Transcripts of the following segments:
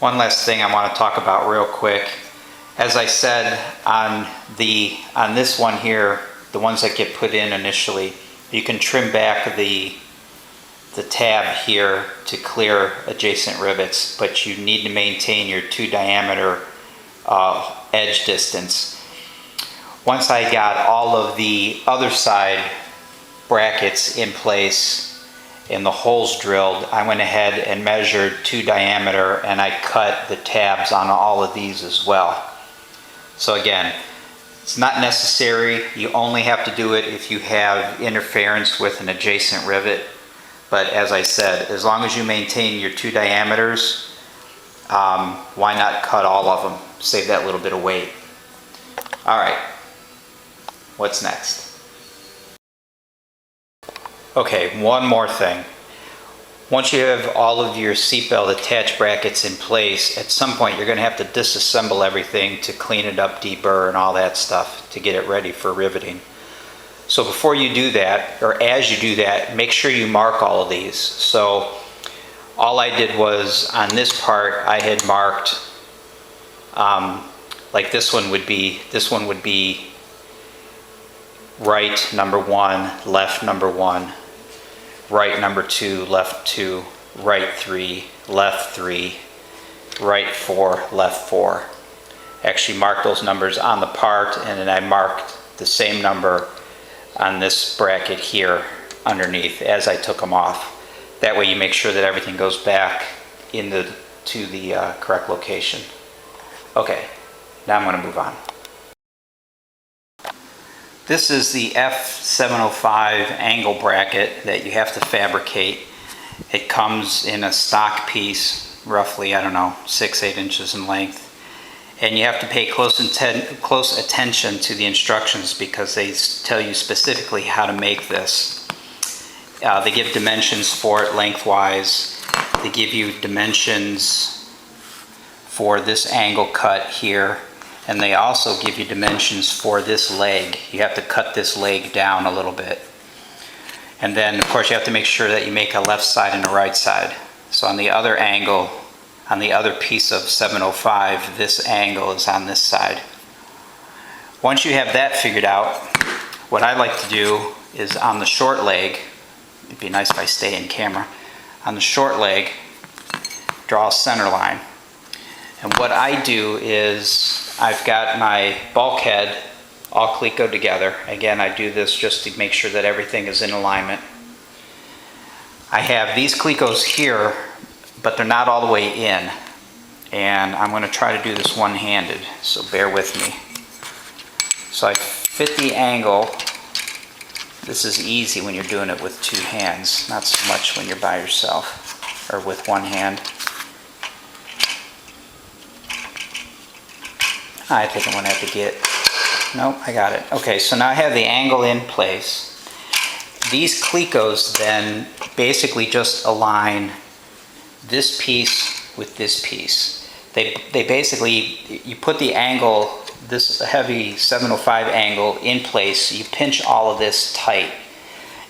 One last thing I want to talk about real quick. As I said, on this one here, the ones that get put in initially, you can trim back the tab here to clear adjacent rivets, but you need to maintain your 2 diameter edge distance. Once I got all of the other side brackets in place and the holes drilled, I went ahead and measured 2 diameter, and I cut the tabs on all of these as well. So again, it's not necessary. You only have to do it if you have interference with an adjacent rivet. But as I said, as long as you maintain your 2 diameters, why not cut all of them? Save that little bit of weight. All right, what's next? Okay, one more thing. Once you have all of your seatbelt attach brackets in place, at some point you're going to have to disassemble everything to clean it up, deburr, and all that stuff to get it ready for riveting. So before you do that, or as you do that, make sure you mark all of these. So all I did was, on this part, I had marked, like this one would be right number 1, left number 1, right number 2, left 2, right 3, left 3, right 4, left 4. Actually marked those numbers on the part, and then I marked the same number on this bracket here underneath as I took them off. That way you make sure that everything goes back to the correct location. Okay, now I'm going to move on. This is the F705 angle bracket that you have to fabricate. It comes in a stock piece, roughly, I don't know, 6-8 inches in length. And you have to pay close attention to the instructions because they tell you specifically how to make this. They give dimensions for it lengthwise. They give you dimensions for this angle cut here. And they also give you dimensions for this leg. You have to cut this leg down a little bit. And then, of course, you have to make sure that you make a left side and a right side. So on the other angle, on the other piece of 705, this angle is on this side. Once you have that figured out, what I like to do is on the short leg, it'd be nice if I stay in camera, on the short leg, draw a center line. And what I do is, I've got my bulkhead all clecoed together. Again, I do this just to make sure that everything is in alignment. I have these clecos here, but they're not all the way in. And I'm going to try to do this one-handed, so bear with me. So I fit the angle. This is easy when you're doing it with 2 hands, not so much when you're by yourself or with one hand. I think I'm going to have to get, nope, I got it. Okay, so now I have the angle in place. These clecos then basically just align this piece with this piece. They basically, you put the angle, this heavy 705 angle in place, you pinch all of this tight,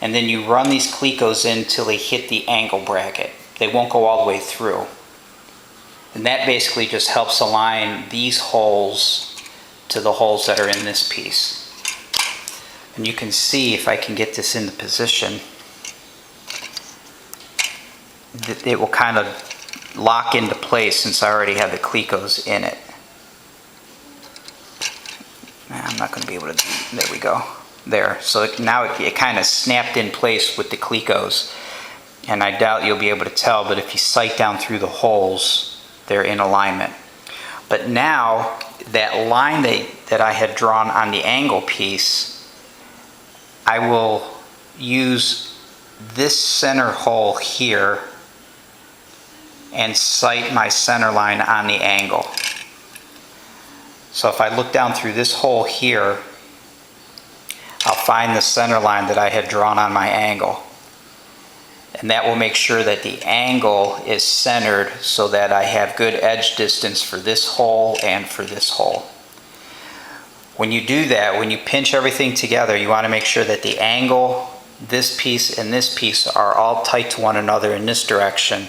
and then you run these clecos in till they hit the angle bracket. They won't go all the way through. And that basically just helps align these holes to the holes that are in this piece. And you can see, if I can get this into position, that it will kind of lock into place since I already have the clecos in it. I'm not going to be able to do, there we go. There, so now it kind of snapped in place with the clecos. And I doubt you'll be able to tell, but if you sight down through the holes, they're in alignment. But now that line that I had drawn on the angle piece, I will use this center hole here and sight my center line on the angle. So if I look down through this hole here, I'll find the center line that I had drawn on my angle. And that will make sure that the angle is centered so that I have good edge distance for this hole and for this hole. When you do that, when you pinch everything together, you want to make sure that the angle, this piece and this piece are all tight to one another in this direction.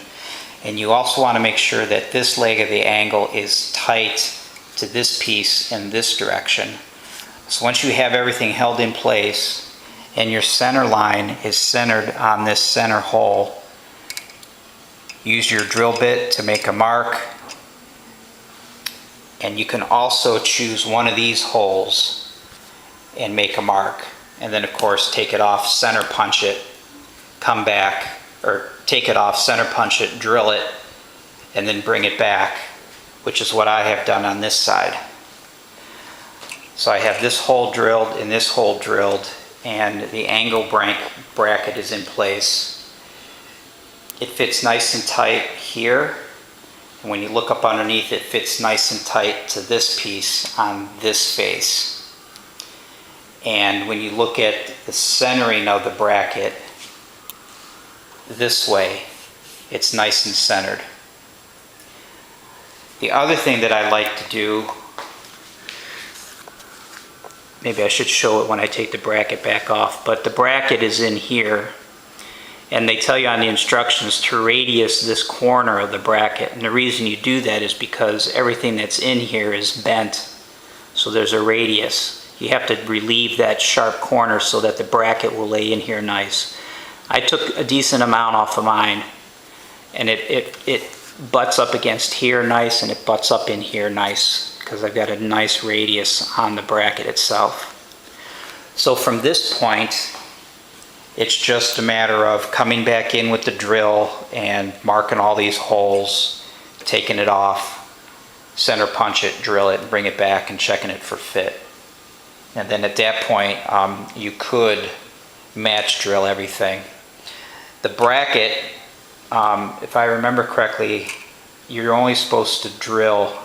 And you also want to make sure that this leg of the angle is tight to this piece in this direction. So once you have everything held in place and your center line is centered on this center hole, use your drill bit to make a mark. And you can also choose one of these holes and make a mark. And then of course take it off, center punch it, come back, or take it off, center punch it, drill it, and then bring it back, which is what I have done on this side. So I have this hole drilled and this hole drilled, and the angle bracket is in place. It fits nice and tight here, and when you look up underneath, it fits nice and tight to this piece on this face. And when you look at the centering of the bracket this way, it's nice and centered. The other thing that I like to do, maybe I should show it when I take the bracket back off, but the bracket is in here, and they tell you on the instructions to radius this corner of the bracket. And the reason you do that is because everything that's in here is bent, so there's a radius. You have to relieve that sharp corner so that the bracket will lay in here nice. I took a decent amount off of mine, and it butts up against here nice, and it butts up in here nice because I've got a nice radius on the bracket itself. So from this point, it's just a matter of coming back in with the drill and marking all these holes, taking it off, center punch it, drill it, and bring it back and checking it for fit. And then at that point, you could match drill everything. The bracket, if I remember correctly, you're only supposed to drill.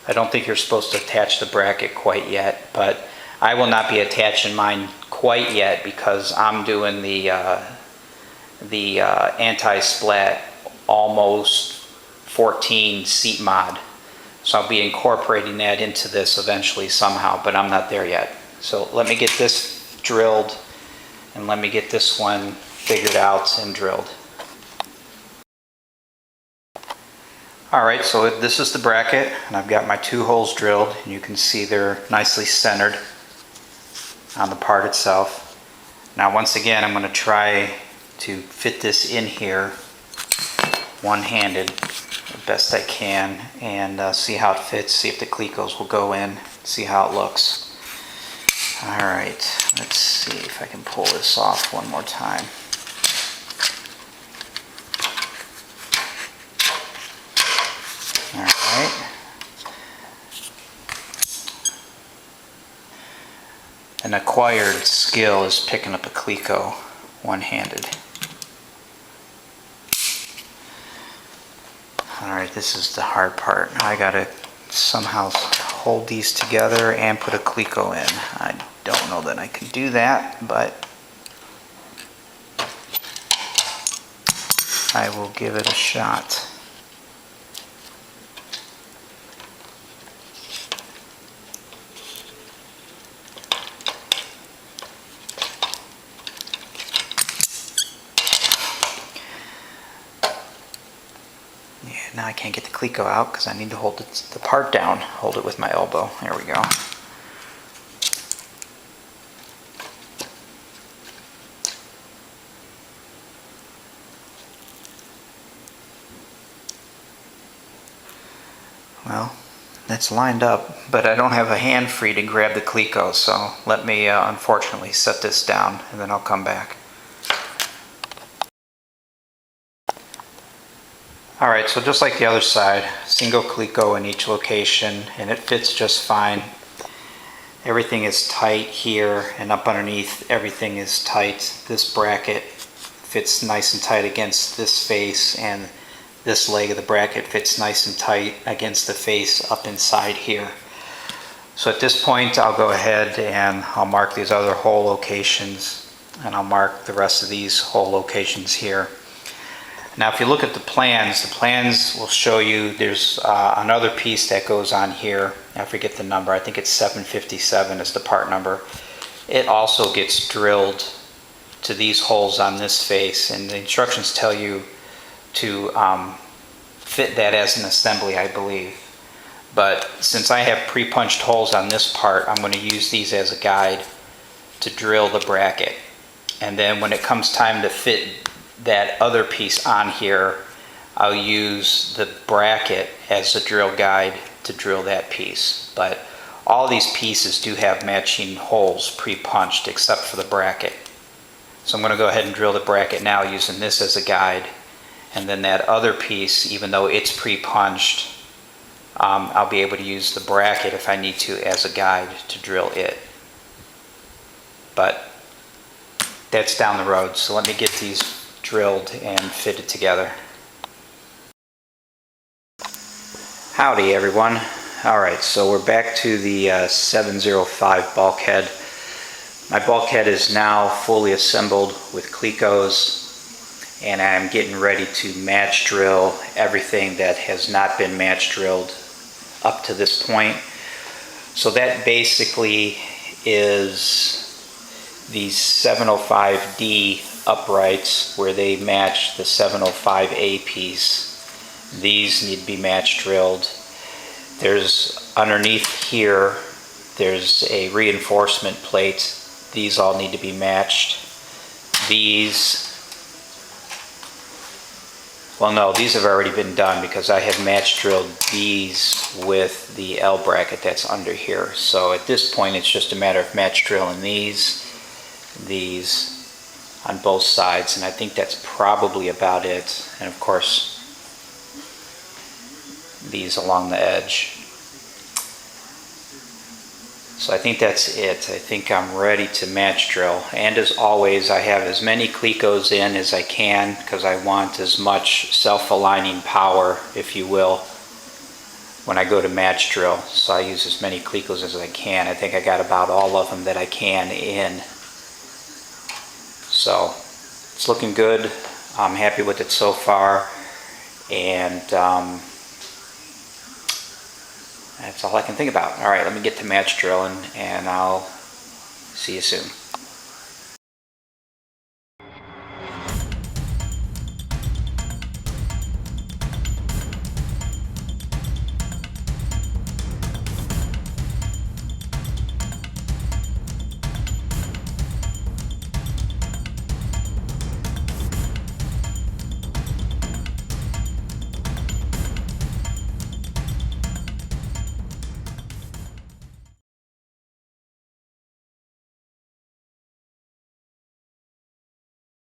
I don't think you're supposed to attach the bracket quite yet, but I will not be attaching mine quite yet because I'm doing the anti-splat almost 14 seat mod. So I'll be incorporating that into this eventually somehow, but I'm not there yet. So let me get this drilled, and let me get this one figured out and drilled. Alright, so this is the bracket, and I've got my two holes drilled, and you can see they're nicely centered on the part itself. Now once again, I'm going to try to fit this in here one-handed the best I can, and see how it fits, see if the clecos will go in, see how it looks. Alright, let's see if I can pull this off one more time. Alright. An acquired skill is picking up a cleco one-handed. Alright, this is the hard part. I gotta somehow hold these together and put a cleco in. I don't know that I can do that, but I will give it a shot. Now I can't get the cleco out because I need to hold the part down. Hold it with my elbow. There we go. Well, that's lined up, but I don't have a hand free to grab the cleco, so let me unfortunately set this down and then I'll come back. Alright, so just like the other side, single cleco in each location, and it fits just fine. Everything is tight here, and up underneath everything is tight. This bracket fits nice and tight against this face, and this leg of the bracket fits nice and tight against the face up inside here. So at this point I'll go ahead and I'll mark these other hole locations, and I'll mark the rest of these hole locations here. Now if you look at the plans will show you there's another piece that goes on here. I forget the number, I think it's 757 is the part number. It also gets drilled to these holes on this face, and the instructions tell you to fit that as an assembly, I believe. But since I have pre-punched holes on this part, I'm going to use these as a guide to drill the bracket. And then when it comes time to fit that other piece on here, I'll use the bracket as a drill guide to drill that piece. But all these pieces do have matching holes pre-punched except for the bracket. So I'm going to go ahead and drill the bracket now using this as a guide. And then that other piece, even though it's pre-punched, I'll be able to use the bracket if I need to as a guide to drill it. But that's down the road, so let me get these drilled and fitted together. Howdy everyone. Alright, so we're back to the 705 bulkhead. My bulkhead is now fully assembled with clecos, and I'm getting ready to match drill everything that has not been match drilled up to this point. So that basically is these 705D uprights where they match the 705A piece. These need to be match drilled. There's underneath here, there's a reinforcement plate. These all need to be matched. These, well no, these have already been done because I have match drilled these with the L bracket that's under here. So at this point it's just a matter of match drilling these on both sides, and I think that's probably about it. And of course these along the edge. So I think that's it. I think I'm ready to match drill. And as always, I have as many clecos in as I can because I want as much self-aligning power, if you will, when I go to match drill. So I use as many clecos as I can. I think I got about all of them that I can in. So it's looking good. I'm happy with it so far. And that's all I can think about. All right, let me get to match drilling and I'll see you soon.